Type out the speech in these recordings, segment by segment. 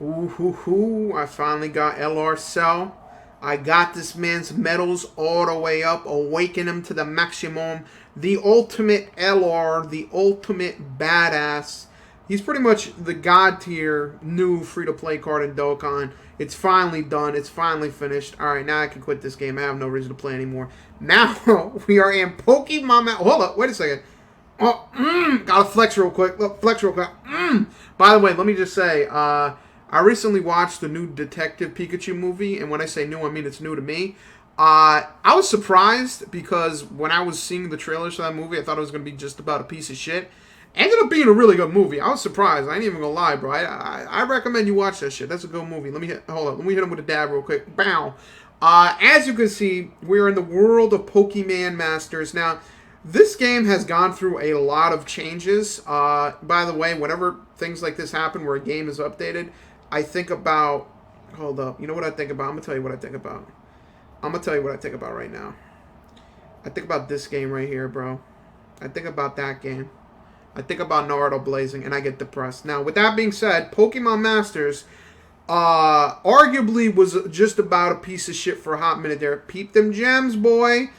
Ooh, hoo, hoo. I finally got LR Cell. I got this man's medals all the way up, awaken him to the maximum. The ultimate LR, the ultimate badass. He's pretty much the god tier new free to play card in Dokkan. It's finally done. It's finally finished. All right, now I can quit this game. I have no reason to play anymore. Now we are in Pokemon. Hold up, wait a second. Oh, gotta flex real quick. Look, flex real quick. By the way, let me just say, I recently watched the new Detective Pikachu movie, and when I say new, I mean it's new to me. I was surprised because when I was seeing the trailers for that movie, I thought it was going to be just about a piece of shit. Ended up being a really good movie. I was surprised. I ain't even gonna lie, bro. I recommend you watch that shit. That's a good movie. Hold up. Let me hit him with a dab real quick. Bow. As you can see, we're in the world of Pokemon Masters now. This game has gone through a lot of changes. By the way, whenever things like this happen where a game is updated, I think about. Hold up. You know what I think about? I'm gonna tell you what I think about. I'm gonna tell you what I think about right now. I think about this game right here, bro. I think about that game. I think about Naruto Blazing, and I get depressed. Now, with that being said, Pokemon Masters arguably was just about a piece of shit for a hot minute there. Peep them gems, boy.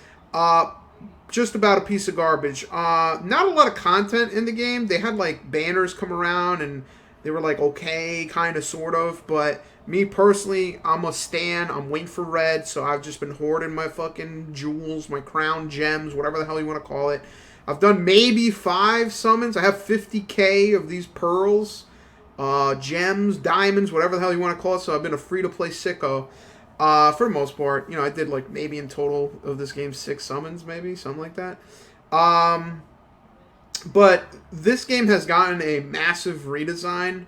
Just about a piece of garbage. Not a lot of content in the game. They had like banners come around and they were like okay, kind of, sort of. But me personally, I'm a stan. I'm waiting for red, so I've just been hoarding my fucking jewels, my crown gems, whatever the hell you want to call it. I've done maybe 5 summons. I have 50k of these pearls, gems, diamonds, whatever the hell you want to call it. So I've been a free-to-play sicko. For the most part, you know, I did like maybe in total of this game 6 summons, maybe something like that. But this game has gotten a massive redesign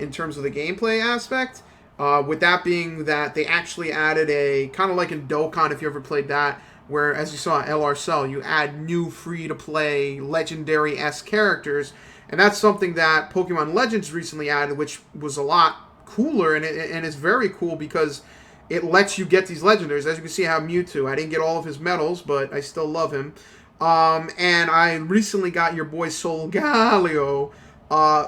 in terms of the gameplay aspect. With that being that they actually added a kind of like in Dokkan, if you ever played that, where as you saw at LR Cell, you add new free-to-play legendary-esque characters, and that's something that Pokemon Legends recently added, which was a lot cooler, and it's very cool because it lets you get these legendaries. As you can see, I have Mewtwo. I didn't get all of his medals, but I still love him. And I recently got your boy Solgaleo,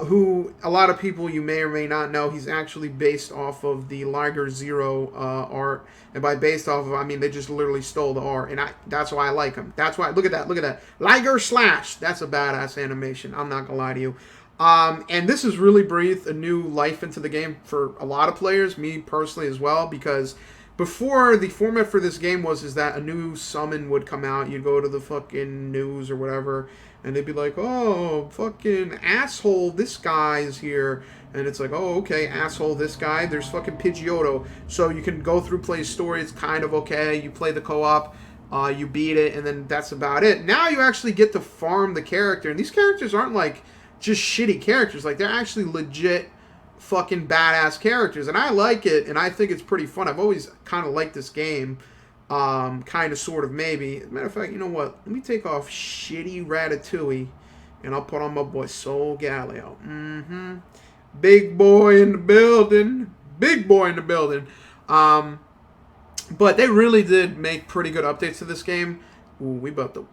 who a lot of people you may or may not know, he's actually based off of the Liger Zero art. And by based off of, I mean they just literally stole the art, and that's why I like him. That's why, look at that, Liger Slash. That's a badass animation. I'm not gonna lie to you. And this has really breathed a new life into the game for a lot of players, me personally as well, because before the format for this game is that a new summon would come out, you'd go to the fucking news or whatever, and they'd be like, oh, fucking asshole, this guy is here. And it's like, oh, okay, asshole, this guy. There's fucking Pidgeotto. So you can go through, play a story. It's kind of okay. You play the co-op. You beat it, and then that's about it. Now you actually get to farm the character. And these characters aren't like just shitty characters. Like, they're actually legit fucking badass characters. And I like it, and I think it's pretty fun. I've always kind of liked this game. Kind of, sort of, maybe. As a matter of fact, you know what? Let me take off shitty Ratatouille, and I'll put on my boy Solgaleo. Big boy in the building. Big boy in the building. But they really did make pretty good updates to this game. Ooh, we about to...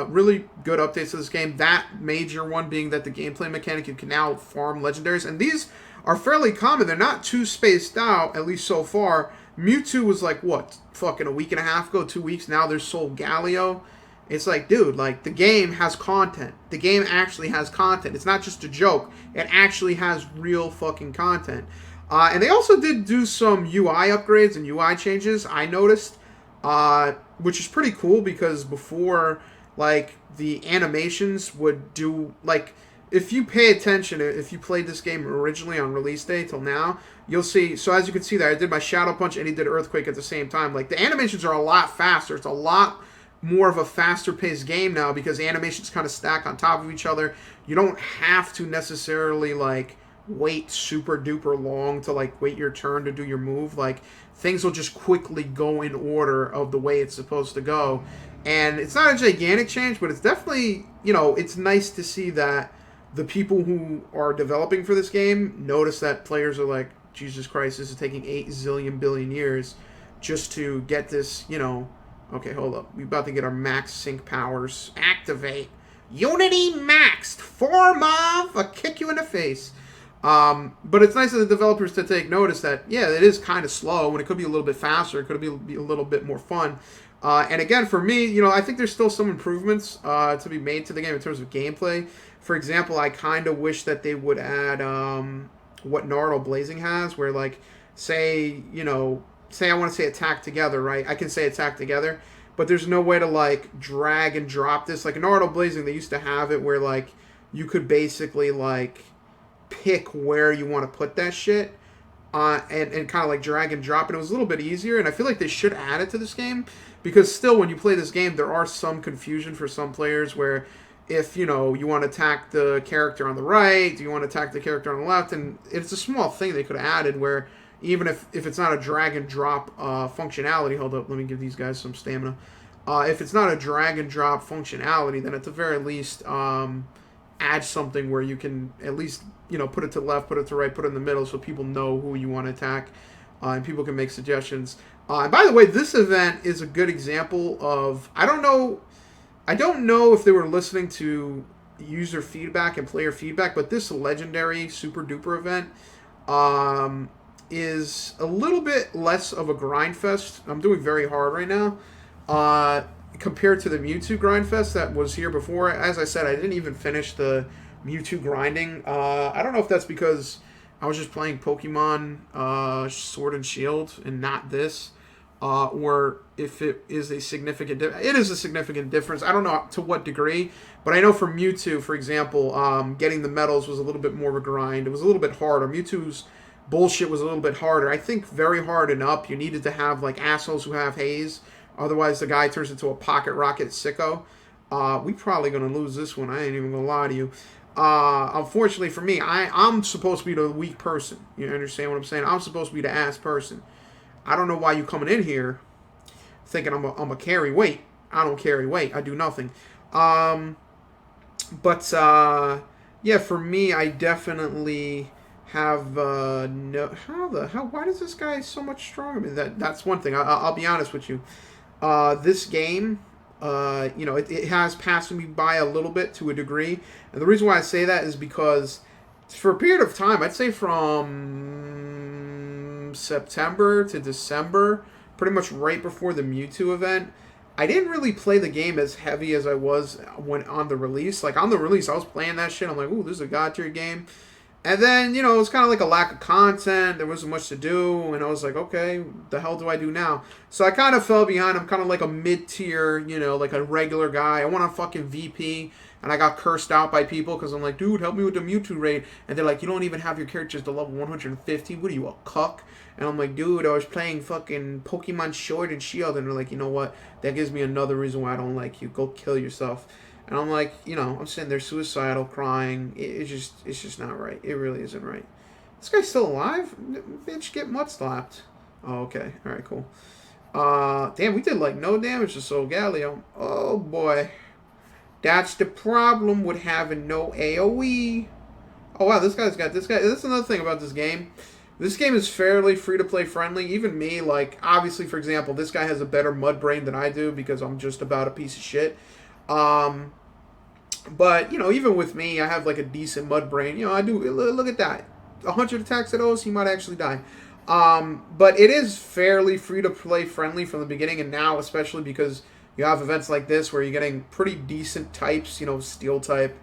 really good updates to this game. That major one being that the gameplay mechanic, you can now farm legendaries. And these are fairly common. They're not too spaced out, at least so far. Mewtwo was like, what, fucking a week and a half ago, 2 weeks. Now there's Solgaleo. It's like, dude, like, the game has content. The game actually has content. It's not just a joke. It actually has real fucking content. And they also did do some UI upgrades and UI changes, I noticed, which is pretty cool because before, like, the animations would do, like, if you pay attention, if you played this game originally on release day till now, you'll see, so as you can see there, I did my Shadow Punch and he did Earthquake at the same time. Like, the animations are a lot faster. It's a lot more of a faster paced game now because animations kind of stack on top of each other. You don't have to necessarily like wait super duper long to like wait your turn to do your move. Like, things will just quickly go in order of the way it's supposed to go. And it's not a gigantic change, but it's definitely, you know, it's nice to see that the people who are developing for this game notice that players are like, Jesus Christ, this is taking 8 zillion billion years just to get this, you know. Okay, hold up. We're about to get our max sync powers. Activate. Unity maxed. Form of a kick you in the face. But it's nice of the developers to take notice that, yeah, it is kind of slow and it could be a little bit faster. It could be a little bit more fun. And again, for me, I think there's still some improvements to be made to the game in terms of gameplay. For example, I kind of wish that they would add what Naruto Blazing has, where, like, say I want to say attack together, right? I can say attack together, but there's no way to, like, drag and drop this. Like in Naruto Blazing, they used to have it where, like, you could basically, like, pick where you want to put that shit and kind of like drag and drop. And it was a little bit easier. And I feel like they should add it to this game because still, when you play this game, there are some confusion for some players where if you want to attack the character on the right, do you want to attack the character on the left, and it's a small thing they could have added where even if it's not a drag and drop functionality. Hold up, let me give these guys some stamina. If it's not a drag and drop functionality, then at the very least add something where you can at least put it to the left, put it to the right, put it in the middle, so people know who you want to attack, and people can make suggestions. And by the way, this event is a good example of I don't know if they were listening to user feedback and player feedback, but this legendary super duper event is a little bit less of a grind fest. I'm doing very hard right now. Compared to the Mewtwo grind fest that was here before. As I said, I didn't even finish the Mewtwo grinding. I don't know if that's because I was just playing Pokemon Sword and Shield and not this, or if it is a significant it is a significant difference. I don't know to what degree, but I know for Mewtwo, for example, getting the medals was a little bit more of a grind. It was a little bit harder. Mewtwo's bullshit was a little bit harder. I think very hard and up, you needed to have like assholes who have haze. Otherwise, the guy turns into a pocket rocket sicko. We probably going to lose this one. I ain't even going to lie to you. Unfortunately for me, I'm supposed to be the weak person. You understand what I'm saying? I'm supposed to be the ass person. I don't know why you coming in here thinking I'm a carry weight. I don't carry weight. I do nothing. Yeah, for me, I definitely have no. Why does this guy so much stronger? I mean, that's one thing. I'll be honest with you. This game, it has passed me by a little bit to a degree. And the reason why I say that is because for a period of time, I'd say from September to December, pretty much right before the Mewtwo event, I didn't really play the game as heavy as I was when on the release. Like, on the release, I was playing that shit. I'm like, ooh, this is a God tier game. And then, it was kind of like a lack of content. There wasn't much to do. And I was like, okay, the hell do I do now? So I kind of fell behind. I'm kind of like a mid-tier, like a regular guy. I want a fucking VP. And I got cursed out by people because I'm like, dude, help me with the Mewtwo raid. And they're like, you don't even have your characters to level 150. What are you, a cuck? And I'm like, dude, I was playing fucking Pokemon Sword and Shield. And they're like, you know what? That gives me another reason why I don't like you. Go kill yourself. And I'm like, I'm sitting there suicidal, crying. It's just not right. It really isn't right. This guy's still alive? Bitch, get mud slapped. Oh, okay. All right, cool. Damn, we did like no damage to Solgaleo. Oh boy, that's the problem with having no AOE. Oh wow, this guy's got this guy. That's another thing about this game. This game is fairly free-to-play friendly. Even me, like, obviously, for example, this guy has a better mud brain than I do because I'm just about a piece of shit. But, even with me, I have, like, a decent mud brain. I do, look at that. 100 attacks at those, he might actually die. But it is fairly free-to-play friendly from the beginning, and now especially because you have events like this where you're getting pretty decent types, Steel type,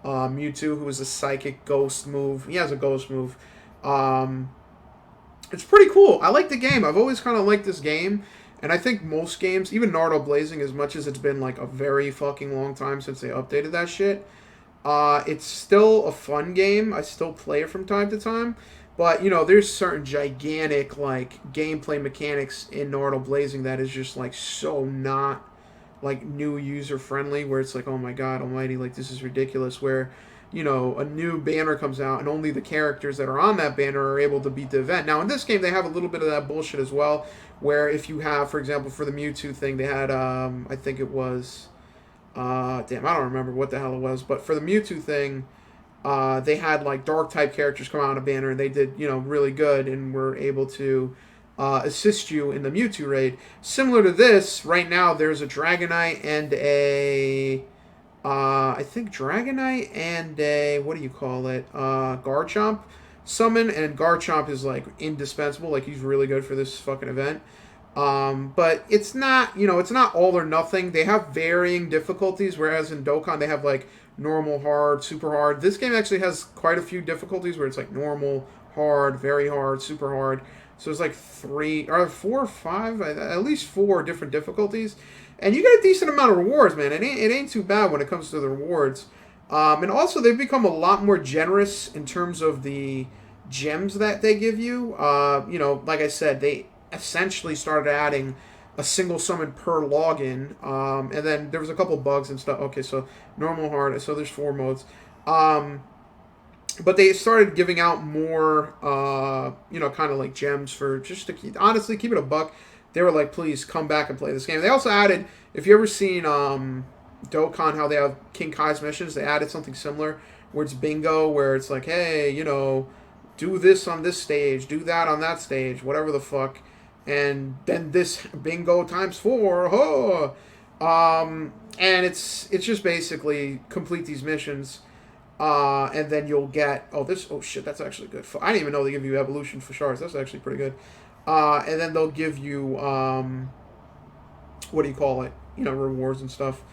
Mewtwo, who is a Psychic Ghost move. He has a Ghost move. It's pretty cool. I like the game. I've always kind of liked this game. And I think most games, even Naruto Blazing, as much as it's been like a very fucking long time since they updated that shit, it's still a fun game. I still play it from time to time. But, there's certain gigantic, like, gameplay mechanics in Naruto Blazing that is just, like, so not, like, new user-friendly, where it's like, oh my god almighty, like, this is ridiculous, where a new banner comes out and only the characters that are on that banner are able to beat the event. Now, in this game, they have a little bit of that bullshit as well, where if you have, for example, for the Mewtwo thing, they had, I think it was, damn, I don't remember what the hell it was, but for the Mewtwo thing, they had, like, Dark-type characters come out on a banner, and they did, really good, and were able to assist you in the Mewtwo raid. Similar to this, right now, there's a Dragonite and a... I think Dragonite and a, what do you call it, Garchomp summon, and Garchomp is like indispensable. Like he's really good for this fucking event. But it's not, it's not all or nothing. They have varying difficulties, whereas in Dokkan they have like normal, hard, super hard. This game actually has quite a few difficulties where it's like normal, hard, very hard, super hard. So it's like 4 or 5, at least 4 different difficulties, and you get a decent amount of rewards, man. It ain't too bad when it comes to the rewards. And also they've become a lot more generous in terms of the gems that they give you. Like I said, they essentially started adding a single summon per login, and then there was a couple bugs and stuff. Okay, so normal, hard, so there's 4 modes. But they started giving out more, kind of like gems for just to keep it a buck. They were like, please come back and play this game. They also added, if you ever seen Dokkan, how they have King Kai's missions, they added something similar where it's bingo, where it's like, hey, do this on this stage, do that on that stage, whatever the fuck, and then this bingo times 4, and it's just basically complete these missions. And then you'll get shit, that's actually good. I didn't even know they give you evolution for shards. That's actually pretty good. And then they'll give you what do you call it? Rewards and stuff.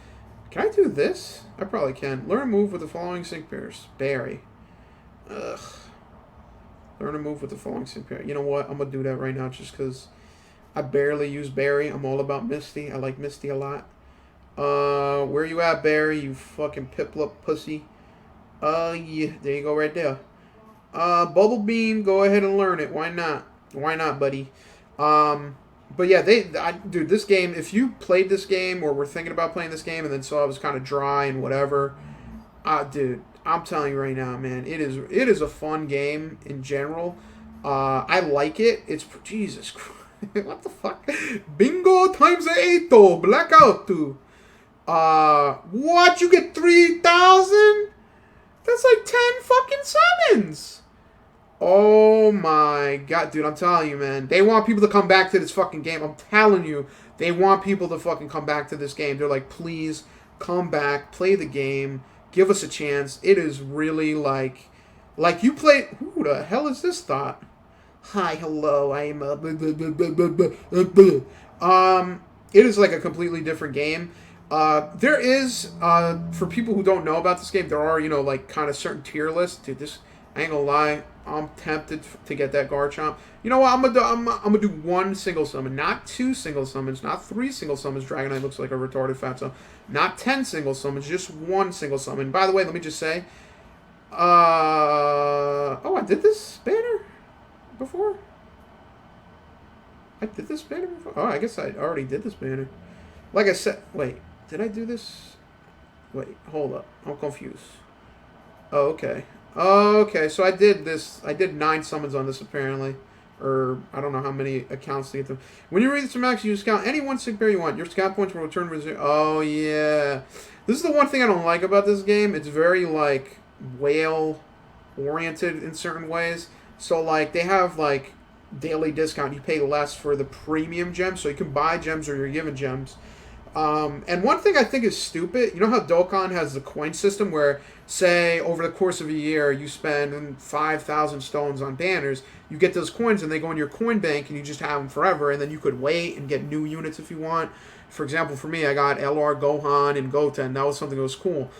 Can I do this? I probably can. Learn a move with the following sync pairs. Barry. Ugh. Learn a move with the following sync pair. You know what? I'm gonna do that right now just because I barely use Barry. I'm all about Misty. I like Misty a lot. Where you at, Barry? You fucking Piplup pussy. Yeah, there you go right there. Bubble Beam, go ahead and learn it. Why not? Why not, buddy? But yeah, dude, this game, if you played this game or were thinking about playing this game and then saw it was kind of dry and whatever, dude, I'm telling you right now, man, it is a fun game in general. I like it. It's, Jesus Christ, what the fuck? Bingo times 8, blackout, dude. What? You get 3,000? That's like 10 fucking summons. Oh my god, dude, I'm telling you, man. They want people to come back to this fucking game. I'm telling you, they want people to fucking come back to this game. They're like, please, come back, play the game, give us a chance. It is really like you play... Who the hell is this thought? Hi, hello, I am it is like a completely different game. There is, for people who don't know about this game, there are, like, kind of certain tier lists. Dude, I ain't gonna lie, I'm tempted to get that Garchomp. You know what, I'm gonna do 1 single summon, not 2 single summons, not 3 single summons. Dragonite looks like a retarded fatso. Not 10 single summons, just 1 single summon. By the way, let me just say, I did this banner before? I did this banner before? Oh, I guess I already did this banner. Like I said, wait. Did I do this? Wait, hold up. I'm confused. Oh, okay. Okay, so I did this. I did 9 summons on this, apparently. Or, I don't know how many accounts to get them. When you read this to max, you scout any 1 sync pair you want. Your scout points will return to 0. Oh, yeah. This is the one thing I don't like about this game. It's very, like, whale-oriented in certain ways. So, like, they have, like, daily discount. You pay less for the premium gems. So you can buy gems or you're given gems. And one thing I think is stupid, you know how Dokkan has the coin system where, say, over the course of a year, you spend 5,000 stones on banners, you get those coins and they go in your coin bank and you just have them forever, and then you could wait and get new units if you want. For example, for me, I got LR Gohan and Goten. That was something that was cool.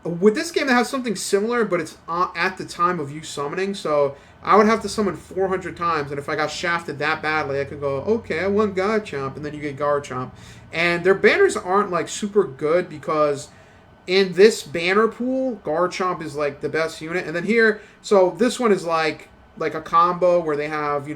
With this game, it has something similar, but it's at the time of you summoning, so I would have to summon 400 times, and if I got shafted that badly, I could go, okay, I want Garchomp, and then you get Garchomp. And their banners aren't, like, super good, because in this banner pool, Garchomp is, like, the best unit. And then here, so this one is, like a combo where they have, the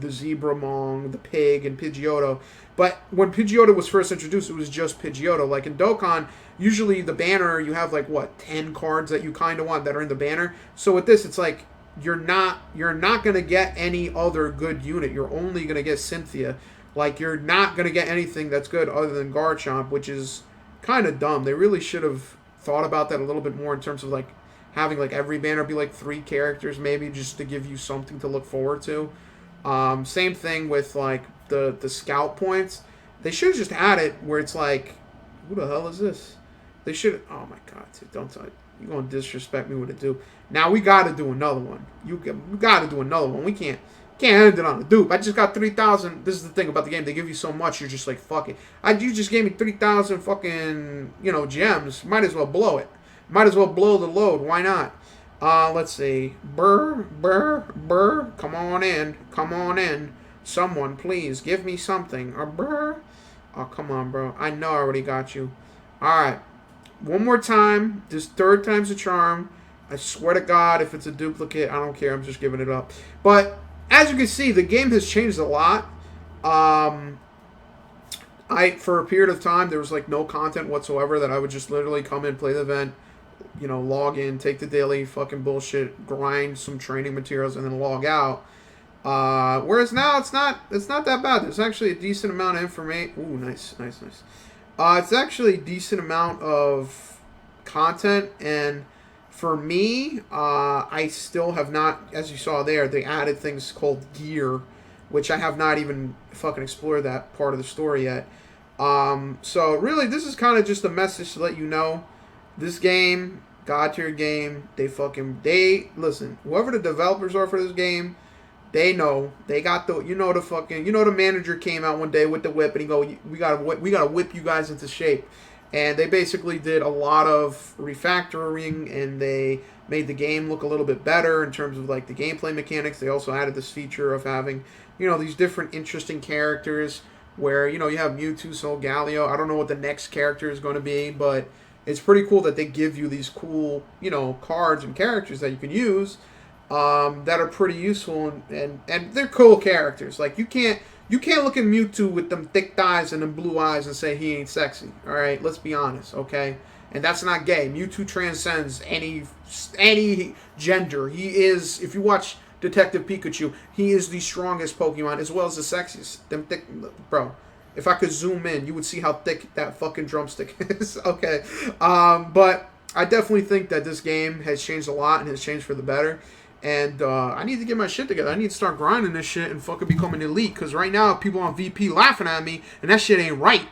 Zebramon, the Pig, and Pidgeotto. But when Pidgeotto was first introduced, it was just Pidgeotto. Like, in Dokkan, usually the banner, you have, like, 10 cards that you kind of want that are in the banner. So with this, it's like, you're not going to get any other good unit. You're only going to get Cynthia. Like, you're not going to get anything that's good other than Garchomp, which is kind of dumb. They really should have thought about that a little bit more in terms of, like, having, like, every banner be, like, 3 characters maybe just to give you something to look forward to. Same thing with, like, the scout points. They should have just had it where it's like, who the hell is this? They should... Oh, my God, dude, don't tell me. You gonna disrespect me with a dupe? Now we gotta do another one. We gotta do another one. We can't end it on a dupe. I just got 3,000. This is the thing about the game. They give you so much. You're just like, fuck it. You just gave me 3,000 fucking, gems. Might as well blow it. Might as well blow the load. Why not? Let's see. Burr. Come on in. Come on in. Someone, please, give me something. Burr. Oh, come on, bro. I know I already got you. Alright. One more time. This third time's a charm. I swear to God, if it's a duplicate, I don't care. I'm just giving it up. But as you can see, the game has changed a lot. For a period of time, there was like no content whatsoever that I would just literally come in, play the event, log in, take the daily fucking bullshit, grind some training materials, and then log out. Whereas now it's not that bad. There's actually a decent amount of information. Ooh, nice. It's actually a decent amount of content, and for me, I still have not, as you saw there, they added things called gear, which I have not even fucking explored that part of the story yet. So really, this is kind of just a message to let you know, this game, God tier game, listen, whoever the developers are for this game, they know. They got the manager came out one day with the whip and he go, we gotta whip you guys into shape. And they basically did a lot of refactoring, and they made the game look a little bit better in terms of like the gameplay mechanics. They also added this feature of having, these different interesting characters where, you have Mewtwo, Solgaleo. I don't know what the next character is going to be, but it's pretty cool that they give you these cool, cards and characters that you can use. That are pretty useful, and they're cool characters. Like you can't look at Mewtwo with them thick thighs and them blue eyes and say he ain't sexy. All right, let's be honest, okay? And that's not gay. Mewtwo transcends any gender. He is, if you watch Detective Pikachu, he is the strongest Pokemon as well as the sexiest. Them thick, bro. If I could zoom in, you would see how thick that fucking drumstick is. Okay, but I definitely think that this game has changed a lot and has changed for the better. And I need to get my shit together. I need to start grinding this shit and fucking become an elite. Because right now, people on VP laughing at me, and that shit ain't right.